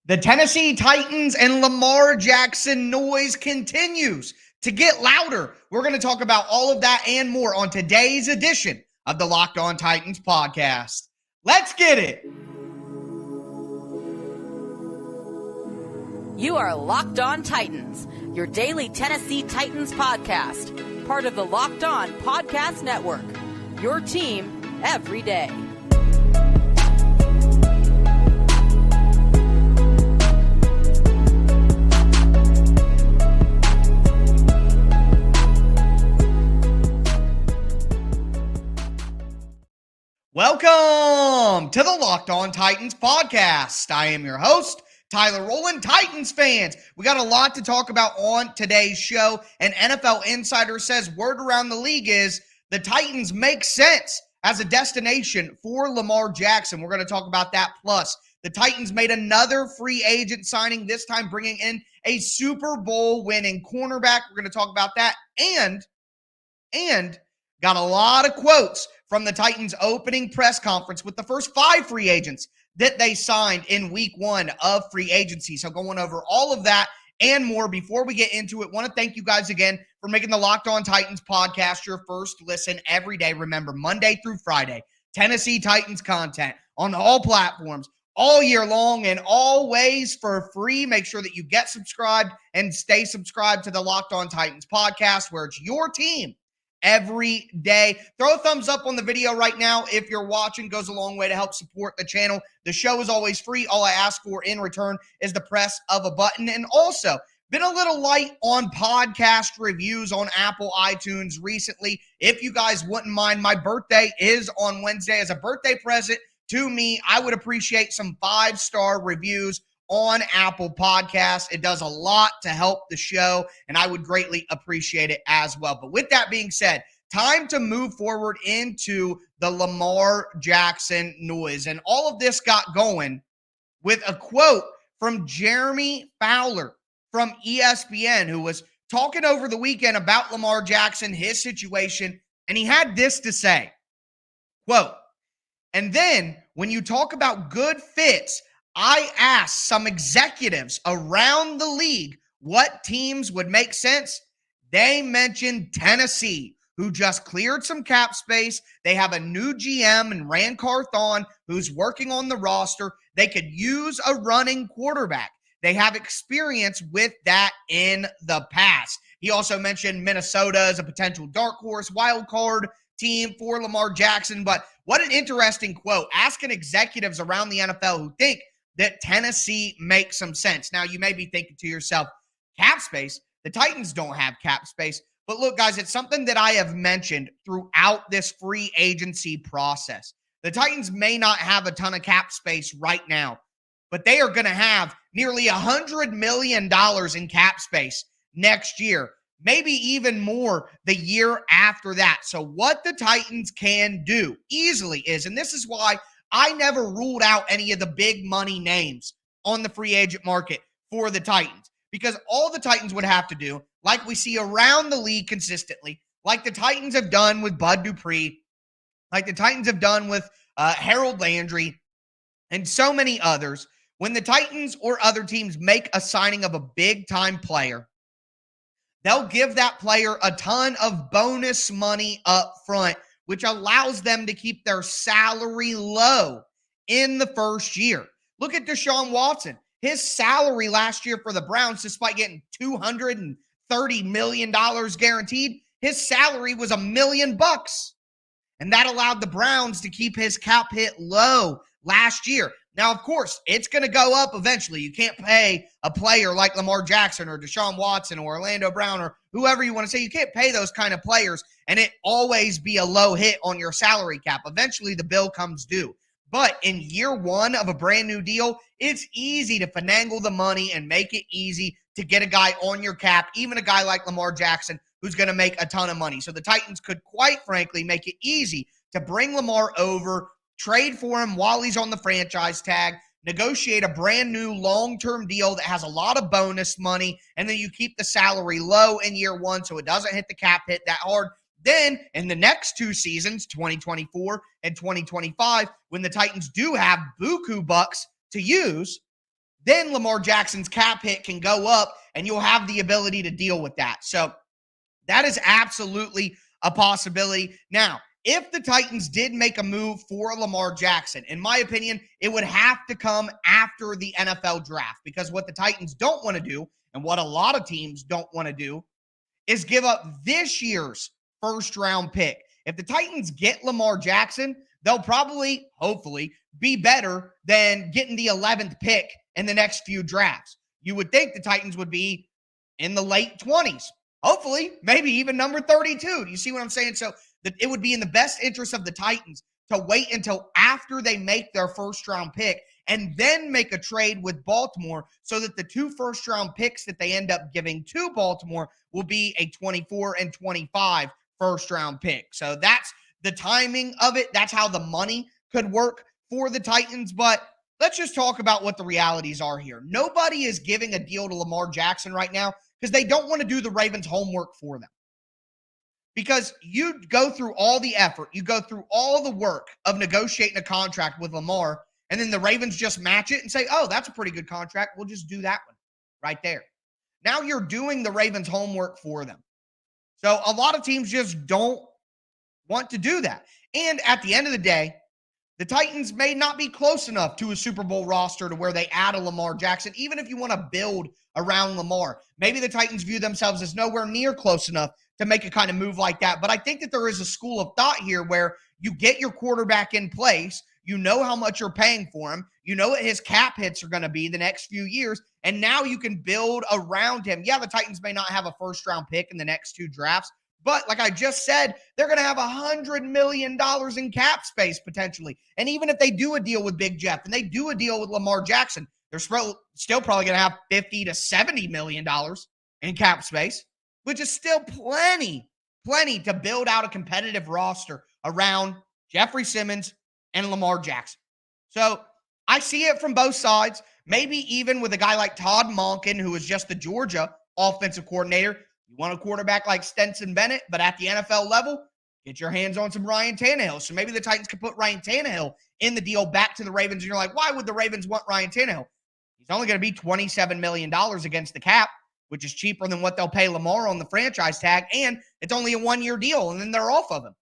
The Tennessee Titans and Lamar Jackson noise continues to get louder. We're going to talk about all of that and more on today's edition of the Locked On Titans podcast. Let's get it. You are Locked On Titans, your daily Tennessee Titans podcast, part of the Locked On Podcast Network, your team every day. Welcome to the Locked On Titans podcast. I am your host, Tyler Rowland. Titans fans, we got a lot to talk about on today's show. An NFL insider says word around the league is the Titans make sense as a destination for Lamar Jackson. We're going to talk about that. Plus, the Titans made another free agent signing, this time bringing in a Super Bowl winning cornerback. We're going to talk about that and got a lot of quotes from the Titans opening press conference with the first 5 free agents that they signed in week 1 of free agency. So going over all of that and more. Before we get into it, want to thank you guys again for making the Locked On Titans podcast your first listen every day. Remember, Monday through Friday, Tennessee Titans content on all platforms all year long and always for free. Make sure that you get subscribed and stay subscribed to the Locked On Titans podcast, where it's your team every day. Throw a thumbs up on the video right now if you're watching. Goes a long way to help support the channel. The show is always free. All I ask for in return is the press of a button. And also, been a little light on podcast reviews on Apple iTunes recently. If you guys wouldn't mind, my birthday is on Wednesday. As a birthday present to me, I would appreciate some 5-star reviews on Apple Podcasts. It does a lot to help the show, and I would greatly appreciate it as well. But with that being said, time to move forward into the Lamar Jackson noise. And all of this got going with a quote from Jeremy Fowler from ESPN, who was talking over the weekend about Lamar Jackson, his situation, and he had this to say, quote, "And then when you talk about good fits, I asked some executives around the league what teams would make sense. They mentioned Tennessee, who just cleared some cap space. They have a new GM in Rand Carthon who's working on the roster. They could use a running quarterback. They have experience with that in the past." He also mentioned Minnesota as a potential dark horse wild card team for Lamar Jackson. But what an interesting quote, asking executives around the NFL who think that Tennessee makes some sense. Now, you may be thinking to yourself, cap space? The Titans don't have cap space. But look, guys, it's something that I have mentioned throughout this free agency process. The Titans may not have a ton of cap space right now, but they are going to have nearly $100 million in cap space next year, maybe even more the year after that. So what the Titans can do easily is, and this is why I never ruled out any of the big money names on the free agent market for the Titans, because all the Titans would have to do, like we see around the league consistently, like the Titans have done with Bud Dupree, like the Titans have done with Harold Landry, and so many others. When the Titans or other teams make a signing of a big-time player, they'll give that player a ton of bonus money up front, which allows them to keep their salary low in the first year. Look at Deshaun Watson. His salary last year for the Browns, despite getting $230 million guaranteed, his salary was $1 million. And that allowed the Browns to keep his cap hit low last year. Now, of course, it's going to go up eventually. You can't pay a player like Lamar Jackson or Deshaun Watson or Orlando Brown or whoever you want to say. You can't pay those kind of players and it always be a low hit on your salary cap. Eventually, the bill comes due. But in year 1 of a brand new deal, it's easy to finagle the money and make it easy to get a guy on your cap, even a guy like Lamar Jackson, who's going to make a ton of money. So the Titans could, quite frankly, make it easy to bring Lamar over, trade for him while he's on the franchise tag, negotiate a brand new long-term deal that has a lot of bonus money, and then you keep the salary low in year 1 so it doesn't hit the cap hit that hard. Then in the next 2 seasons, 2024 and 2025, when the Titans do have buku bucks to use, then Lamar Jackson's cap hit can go up and you'll have the ability to deal with that. So that is absolutely a possibility. Now, if the Titans did make a move for Lamar Jackson, in my opinion, it would have to come after the NFL draft, because what the Titans don't want to do, and what a lot of teams don't want to do, is give up this year's first-round pick. If the Titans get Lamar Jackson, they'll probably, hopefully, be better than getting the 11th pick in the next few drafts. You would think the Titans would be in the late 20s. Hopefully, maybe even number 32. Do you see what I'm saying? So that it would be in the best interest of the Titans to wait until after they make their first-round pick and then make a trade with Baltimore, so that the 2 first-round picks that they end up giving to Baltimore will be a 24 and 25 first-round pick. So that's the timing of it. That's how the money could work for the Titans. But let's just talk about what the realities are here. Nobody is giving a deal to Lamar Jackson right now because they don't want to do the Ravens' homework for them. Because you go through all the effort, you go through all the work of negotiating a contract with Lamar, and then the Ravens just match it and say, oh, that's a pretty good contract. We'll just do that one right there. Now you're doing the Ravens' homework for them. So a lot of teams just don't want to do that. And at the end of the day, the Titans may not be close enough to a Super Bowl roster to where they add a Lamar Jackson, even if you want to build around Lamar. Maybe the Titans view themselves as nowhere near close enough to make a kind of move like that. But I think that there is a school of thought here where you get your quarterback in place, you know how much you're paying for him, you know what his cap hits are going to be the next few years, and now you can build around him. Yeah, the Titans may not have a first-round pick in the next 2 drafts, but like I just said, they're going to have $100 million in cap space potentially. And even if they do a deal with Big Jeff and they do a deal with Lamar Jackson, they're still probably going to have $50 to $70 million in cap space, which is still plenty to build out a competitive roster around Jeffrey Simmons and Lamar Jackson. So I see it from both sides. Maybe even with a guy like Todd Monken, who is just the Georgia offensive coordinator. You want a quarterback like Stetson Bennett, but at the NFL level, get your hands on some Ryan Tannehill. So maybe the Titans could put Ryan Tannehill in the deal back to the Ravens. And you're like, why would the Ravens want Ryan Tannehill? He's only going to be $27 million against the cap, which is cheaper than what they'll pay Lamar on the franchise tag. And it's only a 1-year deal, and then they're off of him.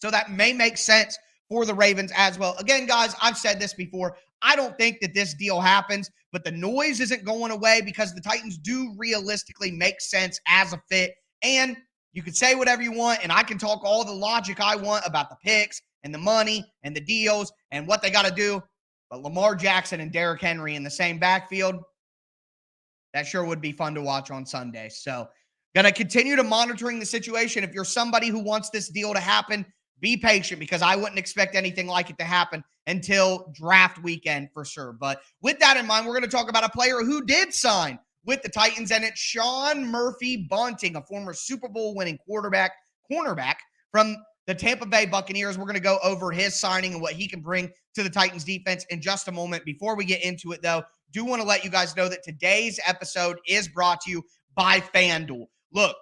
So that may make sense for the Ravens as well. Again, guys, I've said this before. I don't think that this deal happens, but the noise isn't going away because the Titans do realistically make sense as a fit. And you can say whatever you want, and I can talk all the logic I want about the picks and the money and the deals and what they got to do. But Lamar Jackson and Derrick Henry in the same backfield, that sure would be fun to watch on Sunday. So going to continue to monitoring the situation. If you're somebody who wants this deal to happen, be patient, because I wouldn't expect anything like it to happen until draft weekend for sure. But with that in mind, we're going to talk about a player who did sign with the Titans, and it's Sean Murphy-Bunting, a former Super Bowl winning cornerback from the Tampa Bay Buccaneers. We're going to go over his signing and what he can bring to the Titans defense in just a moment. Before we get into it, though, do want to let you guys know that today's episode is brought to you by FanDuel. Look,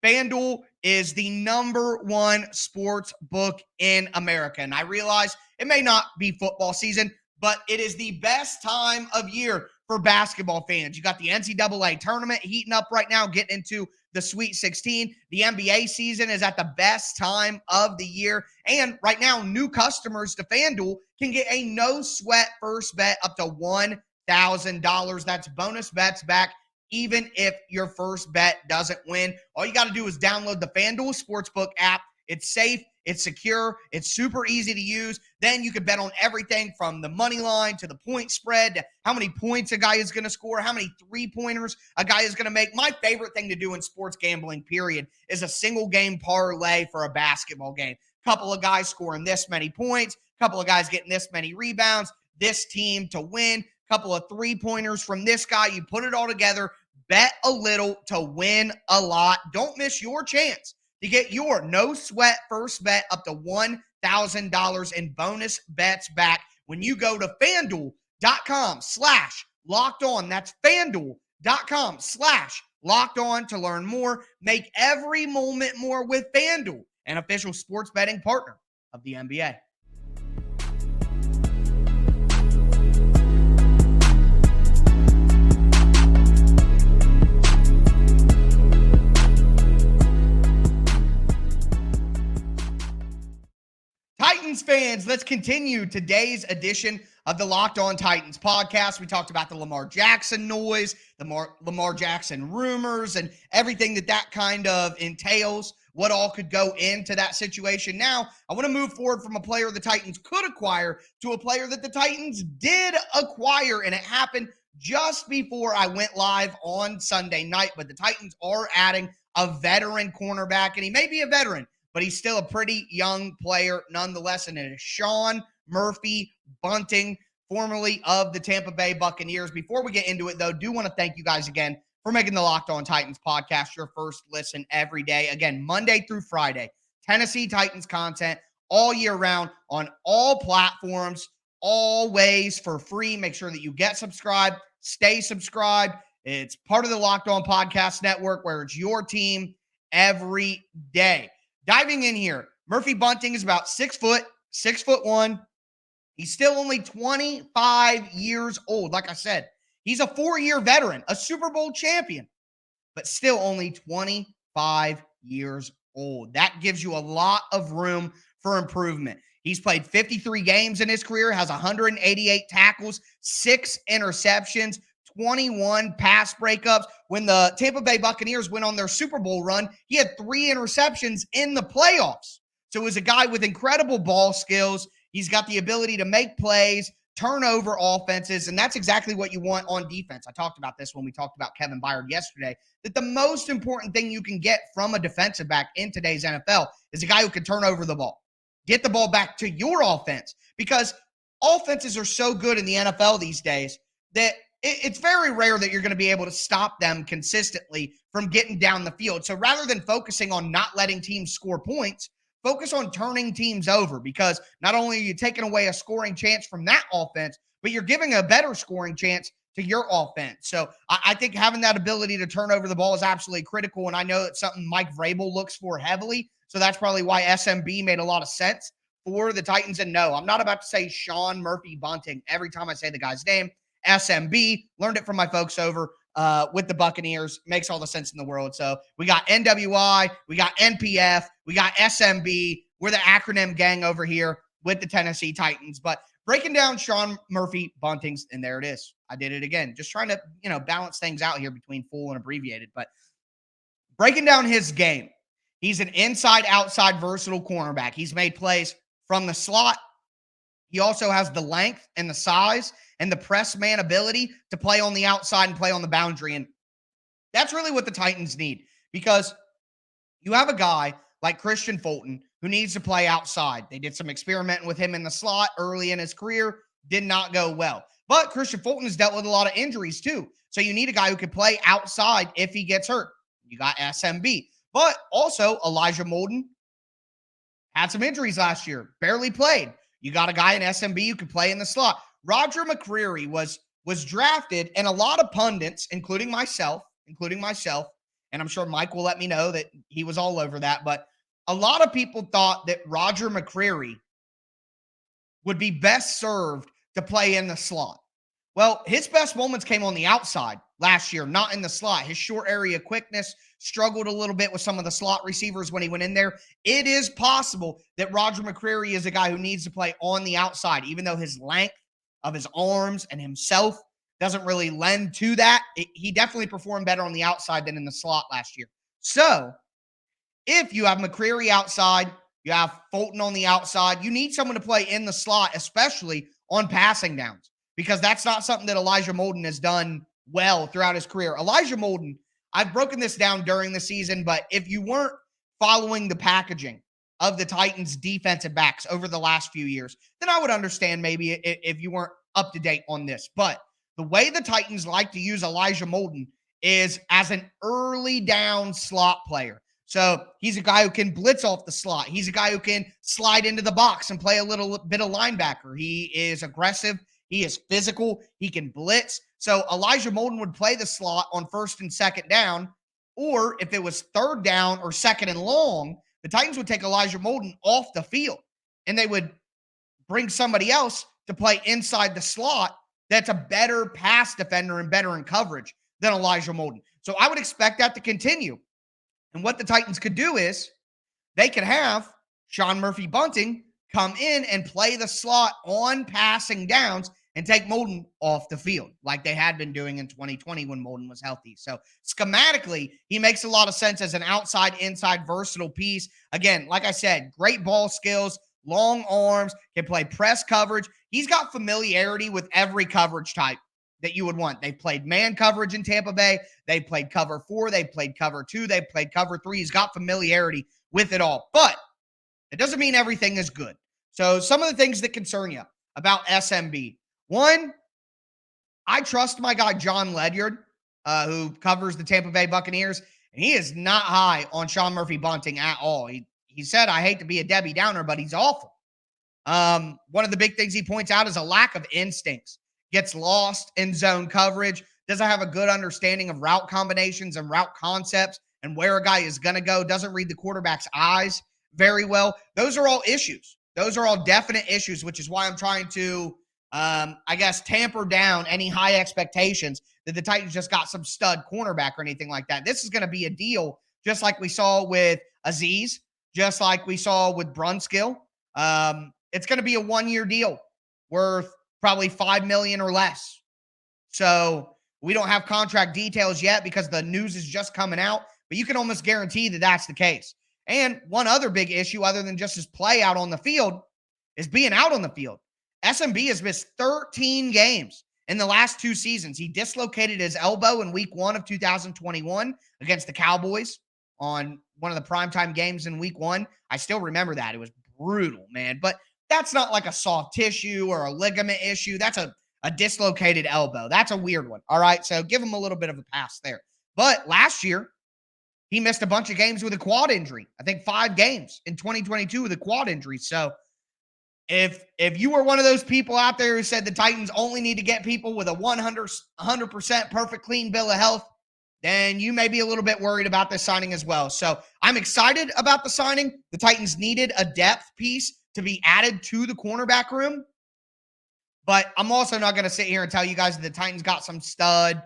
FanDuel is the #1 sports book in America. And I realize it may not be football season, but it is the best time of year for basketball fans. You got the NCAA tournament heating up right now, getting into the Sweet 16. The NBA season is at the best time of the year. And right now, new customers to FanDuel can get a no-sweat first bet up to $1,000. That's bonus bets back even if your first bet doesn't win. All you got to do is download the FanDuel Sportsbook app. It's safe, it's secure, it's super easy to use. Then you can bet on everything from the money line to the point spread, to how many points a guy is going to score, how many three-pointers a guy is going to make. My favorite thing to do in sports gambling, period, is a single game parlay for a basketball game. Couple of guys scoring this many points, couple of guys getting this many rebounds, this team to win, couple of three-pointers from this guy. You put it all together, bet a little to win a lot. Don't miss your chance to get your no-sweat first bet up to $1,000 in bonus bets back when you go to FanDuel.com/LockedOn. That's FanDuel.com/LockedOn to learn more. Make every moment more with FanDuel, an official sports betting partner of the NBA. fans, let's continue today's edition of the Locked On Titans podcast. We talked about the Lamar Jackson noise, the Lamar Jackson rumors, and everything that kind of entails, what all could go into that situation. Now, I want to move forward from a player the Titans could acquire to a player that the Titans did acquire, and it happened just before I went live on Sunday night. But the Titans are adding a veteran cornerback, and he may be a veteran, but he's still a pretty young player nonetheless, and it is Sean Murphy-Bunting, formerly of the Tampa Bay Buccaneers. Before we get into it, though, do want to thank you guys again for making the Locked On Titans podcast your first listen every day. Again, Monday through Friday, Tennessee Titans content all year round on all platforms, always for free. Make sure that you get subscribed, stay subscribed. It's part of the Locked On Podcast Network, where it's your team every day. Diving in here, Murphy-Bunting is about 6'1". He's still only 25 years old. Like I said, he's a 4-year veteran, a Super Bowl champion, but still only 25 years old. That gives you a lot of room for improvement. He's played 53 games in his career, has 188 tackles, 6 interceptions, 21 pass breakups. When the Tampa Bay Buccaneers went on their Super Bowl run, he had 3 interceptions in the playoffs. So he's a guy with incredible ball skills. He's got the ability to make plays, turn over offenses, and that's exactly what you want on defense. I talked about this when we talked about Kevin Byard yesterday, that the most important thing you can get from a defensive back in today's NFL is a guy who can turn over the ball, get the ball back to your offense, because offenses are so good in the NFL these days that it's very rare that you're going to be able to stop them consistently from getting down the field. So rather than focusing on not letting teams score points, focus on turning teams over, because not only are you taking away a scoring chance from that offense, but you're giving a better scoring chance to your offense. So I think having that ability to turn over the ball is absolutely critical, and I know it's something Mike Vrabel looks for heavily, so that's probably why SMB made a lot of sense for the Titans. And no, I'm not about to say Sean Murphy-Bunting every time I say the guy's name. SMB, learned it from my folks over with the Buccaneers. Makes all the sense in the world. So we got NWI, we got NPF, we got SMB. We're the acronym gang over here with the Tennessee Titans. But breaking down Sean Murphy-Bunting's, and there it is. I did it again. Just trying to, balance things out here between full and abbreviated. But breaking down his game, he's an inside-outside versatile cornerback. He's made plays from the slot. He also has the length and the size and the press man ability to play on the outside and play on the boundary. And that's really what the Titans need, because you have a guy like Christian Fulton who needs to play outside. They did some experimenting with him in the slot early in his career. Did not go well. But Christian Fulton has dealt with a lot of injuries too. So you need a guy who can play outside if he gets hurt. You got SMB. But also Elijah Molden had some injuries last year. Barely played. You got a guy in SMB who can play in the slot. Roger McCreary was drafted, and a lot of pundits, including myself, and I'm sure Mike will let me know that he was all over that, but a lot of people thought that Roger McCreary would be best served to play in the slot. Well, his best moments came on the outside last year, not in the slot. His short area quickness struggled a little bit with some of the slot receivers when he went in there. It is possible that Roger McCreary is a guy who needs to play on the outside, even though his length of his arms and himself doesn't really lend to that. He definitely performed better on the outside than in the slot last year. So if you have McCreary outside, you have Fulton on the outside, you need someone to play in the slot, especially on passing downs, because that's not something that Elijah Molden has done well throughout his career. Elijah Molden, I've broken this down during the season, but if you weren't following the packaging of the Titans defensive backs over the last few years, then I would understand maybe if you weren't up to date on this. But the way the Titans like to use Elijah Molden is as an early down slot player. So he's a guy who can blitz off the slot. He's a guy who can slide into the box and play a little bit of linebacker. He is aggressive. He is physical. He can blitz. So Elijah Molden would play the slot on first and second down, or if it was third down or second and long, the Titans would take Elijah Molden off the field, and they would bring somebody else to play inside the slot that's a better pass defender and better in coverage than Elijah Molden. So I would expect that to continue. And what the Titans could do is they could have Sean Murphy-Bunting come in and play the slot on passing downs and take Molden off the field like they had been doing in 2020 when Molden was healthy. So schematically, he makes a lot of sense as an outside-inside versatile piece. Again, like I said, great ball skills, long arms, can play press coverage. He's got familiarity with every coverage type that you would want. They played man coverage in Tampa Bay. They played cover 4. They played cover 2. They played cover 3. He's got familiarity with it all. But it doesn't mean everything is good. So some of the things that concern you about SMB. One, I trust my guy John Ledyard, who covers the Tampa Bay Buccaneers, and he is not high on Sean Murphy-Bunting at all. He said, I hate to be a Debbie Downer, but he's awful. One of the big things he points out is a lack of instincts. Gets lost in zone coverage, doesn't have a good understanding of route combinations and route concepts and where a guy is going to go, doesn't read the quarterback's eyes very well. Those are all issues. Those are all definite issues, which is why I'm trying to, tamper down any high expectations that the Titans just got some stud cornerback or anything like that. This is going to be a deal just like we saw with Azeez, just like we saw with Brunskill. It's going to be a 1-year deal worth probably $5 million or less. So we don't have contract details yet because the news is just coming out, but you can almost guarantee that that's the case. And one other big issue, other than just his play out on the field, is being out on the field. SMB has missed 13 games in the last 2 seasons. He dislocated his elbow in week 1 of 2021 against the Cowboys on one of the primetime games in week 1. I still remember that. It was brutal, man. But that's not like a soft tissue or a ligament issue. That's a dislocated elbow. That's a weird one. All right. So give him a little bit of a pass there. But last year, he missed a bunch of games with a quad injury. I think 5 games in 2022 with a quad injury. So if you were one of those people out there who said the Titans only need to get people with a 100% perfect clean bill of health, then you may be a little bit worried about this signing as well. So I'm excited about the signing. The Titans needed a depth piece to be added to the cornerback room. But I'm also not going to sit here and tell you guys that the Titans got some stud,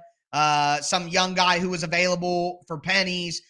some young guy who was available for pennies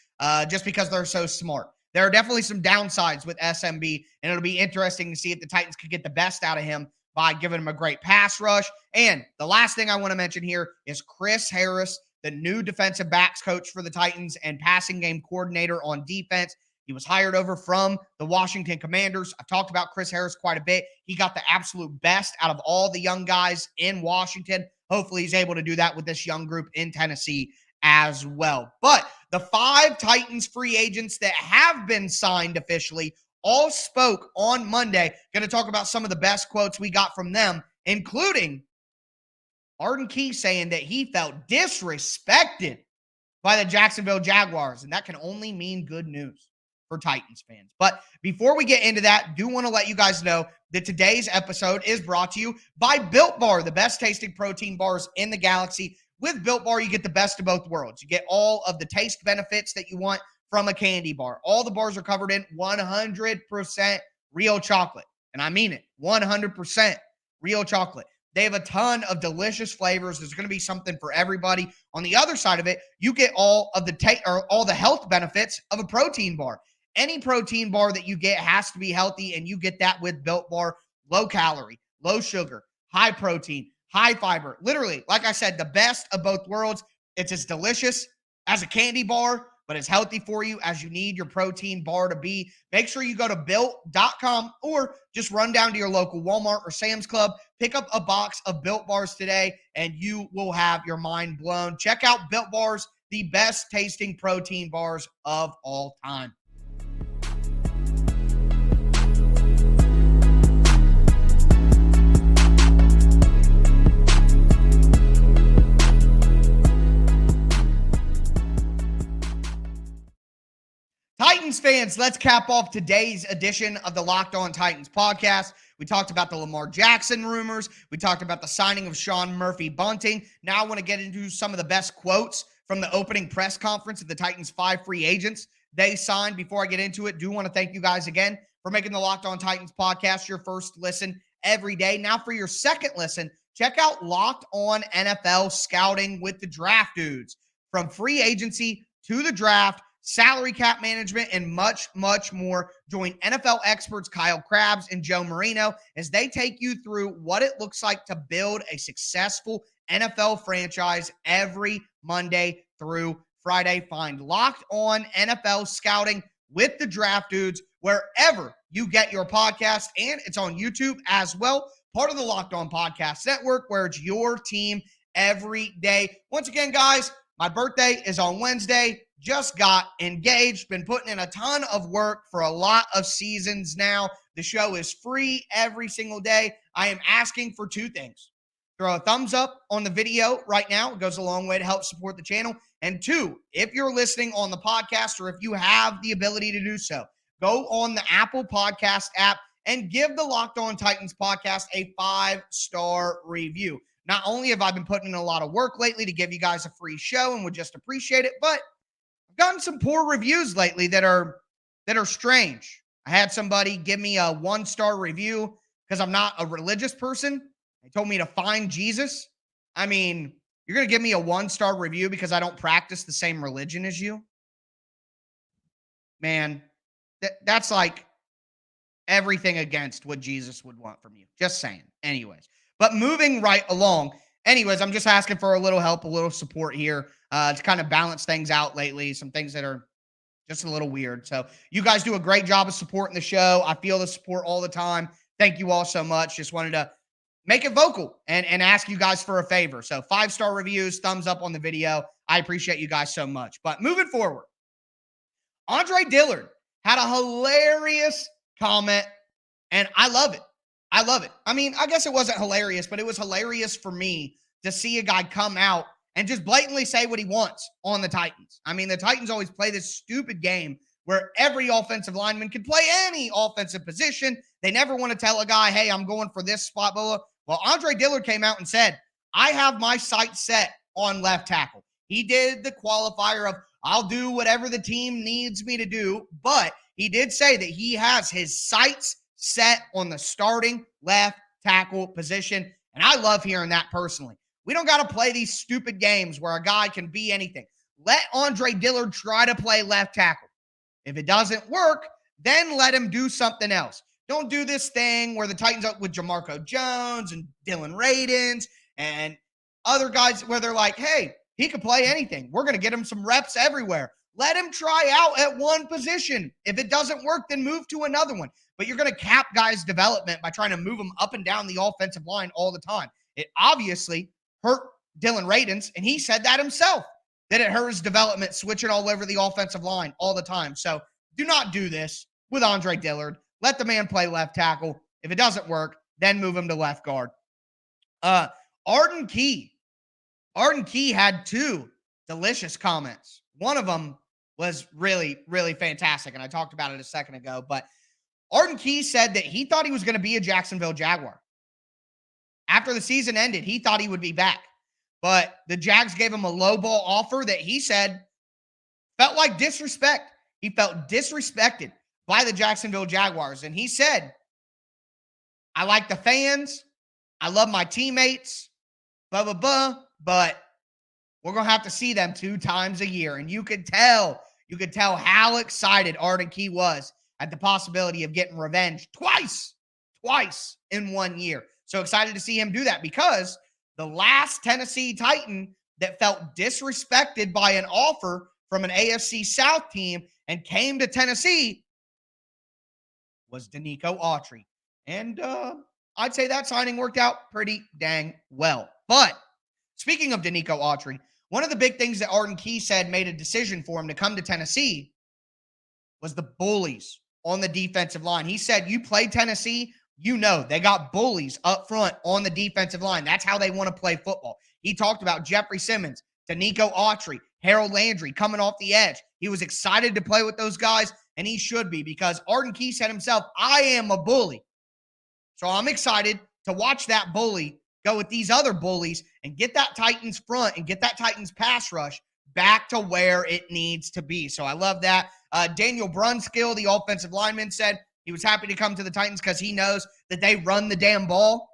just because they're so smart. There are definitely some downsides with SMB, and it'll be interesting to see if the Titans could get the best out of him by giving him a great pass rush. And the last thing I want to mention here is Chris Harris, the new defensive backs coach for the Titans and passing game coordinator on defense. He was hired over from the Washington Commanders. I've talked about Chris Harris quite a bit. He got the absolute best out of all the young guys in Washington. Hopefully he's able to do that with this young group in Tennessee as well. But the 5 Titans free agents that have been signed officially all spoke on Monday. Going to talk about some of the best quotes we got from them, including Arden Key saying that he felt disrespected by the Jacksonville Jaguars, and that can only mean good news for Titans fans. But before we get into that, do want to let you guys know that today's episode is brought to you by Built Bar, the best tasting protein bars in the galaxy. With Built Bar, you get the best of both worlds. You get all of the taste benefits that you want from a candy bar. All the bars are covered in 100% real chocolate. And I mean it, 100% real chocolate. They have a ton of delicious flavors. There's going to be something for everybody. On the other side of it, you get all of the all the health benefits of a protein bar. Any protein bar that you get has to be healthy, and you get that with Built Bar. Low calorie, low sugar, high protein, high fiber. Literally, like I said, the best of both worlds. It's as delicious as a candy bar, but as healthy for you as you need your protein bar to be. Make sure you go to Built.com or just run down to your local Walmart or Sam's Club. Pick up a box of Built Bars today, and you will have your mind blown. Check out Built Bars, the best tasting protein bars of all time. Titans fans, let's cap off today's edition of the Locked On Titans podcast. We talked about the Lamar Jackson rumors. We talked about the signing of Sean Murphy-Bunting. Now I want to get into some of the best quotes from the opening press conference of the Titans' 5 free agents they signed. Before I get into it, do want to thank you guys again for making the Locked On Titans podcast your first listen every day. Now for your second listen, check out Locked On NFL Scouting with the Draft Dudes. From free agency to the draft, salary cap management, and much, much more. Join NFL experts Kyle Krabs and Joe Marino as they take you through what it looks like to build a successful NFL franchise every Monday through Friday. Find Locked On NFL Scouting with the Draft Dudes wherever you get your podcast, and it's on YouTube as well. Part of the Locked On Podcast Network, where it's your team every day. Once again, guys, my birthday is on Wednesday. Just got engaged. Been putting in a ton of work for a lot of seasons now. The show is free every single day. I am asking for two things. Throw a thumbs up on the video right now. It goes a long way to help support the channel. And two, if you're listening on the podcast or if you have the ability to do so, go on the Apple Podcast app and give the Locked On Titans podcast a 5-star review. Not only have I been putting in a lot of work lately to give you guys a free show and would just appreciate it, but I've gotten some poor reviews lately that are strange. I had somebody give me a 1-star review because I'm not a religious person. They told me to find Jesus. I mean, you're going to give me a 1-star review because I don't practice the same religion as you? Man, that's like everything against what Jesus would want from you. Just saying. Anyways. But moving right along. Anyways, I'm just asking for a little help, a little support here to kind of balance things out lately. Some things that are just a little weird. So you guys do a great job of supporting the show. I feel the support all the time. Thank you all so much. Just wanted to make it vocal and ask you guys for a favor. So 5-star reviews, thumbs up on the video. I appreciate you guys so much. But moving forward, Andre Dillard had a hilarious comment, and I love it. I love it. I mean, I guess it wasn't hilarious, but it was hilarious for me to see a guy come out and just blatantly say what he wants on the Titans. I mean, the Titans always play this stupid game where every offensive lineman can play any offensive position. They never want to tell a guy, hey, I'm going for this spot. Blah, blah. Well, Andre Dillard came out and said, I have my sights set on left tackle. He did the qualifier of, I'll do whatever the team needs me to do, but he did say that he has his sights set on the starting left tackle position, and I love hearing that personally. We don't got to play these stupid games where a guy can be anything. Let Andre Dillard try to play left tackle. If it doesn't work, then let him do something else. Don't do this thing where the Titans up with Jamarco Jones and Dylan Radins and other guys where they're like, hey, he could play anything. We're going to get him some reps everywhere. Let him try out at one position. If it doesn't work, then move to another one. But you're going to cap guys' development by trying to move them up and down the offensive line all the time. It obviously hurt Dylan Radins, and he said that himself, that it hurt his development switching all over the offensive line all the time. So do not do this with Andre Dillard. Let the man play left tackle. If it doesn't work, then move him to left guard. Arden Key. Arden Key had 2 delicious comments. One of them was really, really fantastic, and I talked about it a second ago. But Arden Key said that he thought he was going to be a Jacksonville Jaguar. After the season ended, he thought he would be back. But the Jags gave him a lowball offer that he said felt like disrespect. He felt disrespected by the Jacksonville Jaguars. And he said, I like the fans. I love my teammates. Blah, blah, blah. But we're going to have to see them 2 times a year. And you could tell how excited Arden Key was at the possibility of getting revenge twice in 1 year. So excited to see him do that, because the last Tennessee Titan that felt disrespected by an offer from an AFC South team and came to Tennessee was Denico Autry. And I'd say that signing worked out pretty dang well. But speaking of Denico Autry, one of the big things that Arden Key said made a decision for him to come to Tennessee was the bullies on the defensive line. He said, you play Tennessee, you know they got bullies up front on the defensive line. That's how they want to play football. He talked about Jeffrey Simmons, Denico Autry, Harold Landry coming off the edge. He was excited to play with those guys, and he should be, because Arden Key said himself, I am a bully. So I'm excited to watch that bully go with these other bullies and get that Titans front and get that Titans pass rush back to where it needs to be. So I love that. Daniel Brunskill, the offensive lineman, said he was happy to come to the Titans because he knows that they run the damn ball.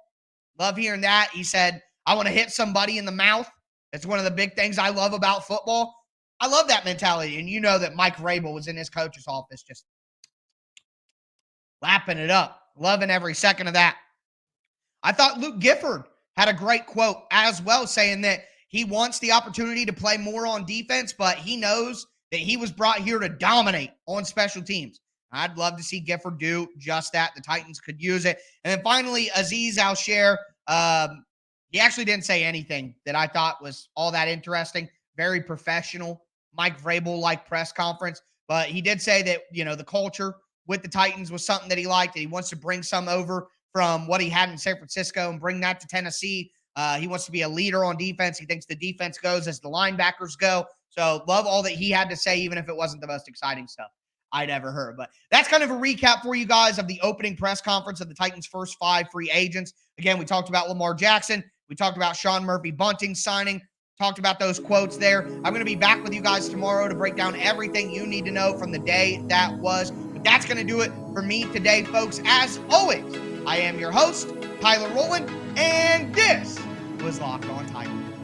Love hearing that. He said, I want to hit somebody in the mouth. It's one of the big things I love about football. I love that mentality. And you know that Mike Vrabel was in his coach's office just lapping it up, loving every second of that. I thought Luke Gifford had a great quote as well, saying that he wants the opportunity to play more on defense, but he knows that he was brought here to dominate on special teams. I'd love to see Gifford do just that. The Titans could use it. And then finally, Azeez Al-Shaair, he actually didn't say anything that I thought was all that interesting. Very professional, Mike Vrabel-like press conference. But he did say that, the culture with the Titans was something that he liked, and he wants to bring some over from what he had in San Francisco and bring that to Tennessee. He wants to be a leader on defense. He thinks the defense goes as the linebackers go. So love all that he had to say, even if it wasn't the most exciting stuff I'd ever heard. But that's kind of a recap for you guys of the opening press conference of the Titans' first 5 free agents. Again, we talked about Lamar Jackson. We talked about Sean Murphy-Bunting signing. Talked about those quotes there. I'm going to be back with you guys tomorrow to break down everything you need to know from the day that was. But that's going to do it for me today, folks. As always, I am your host, Tyler Rowland, and this was Locked On Titans.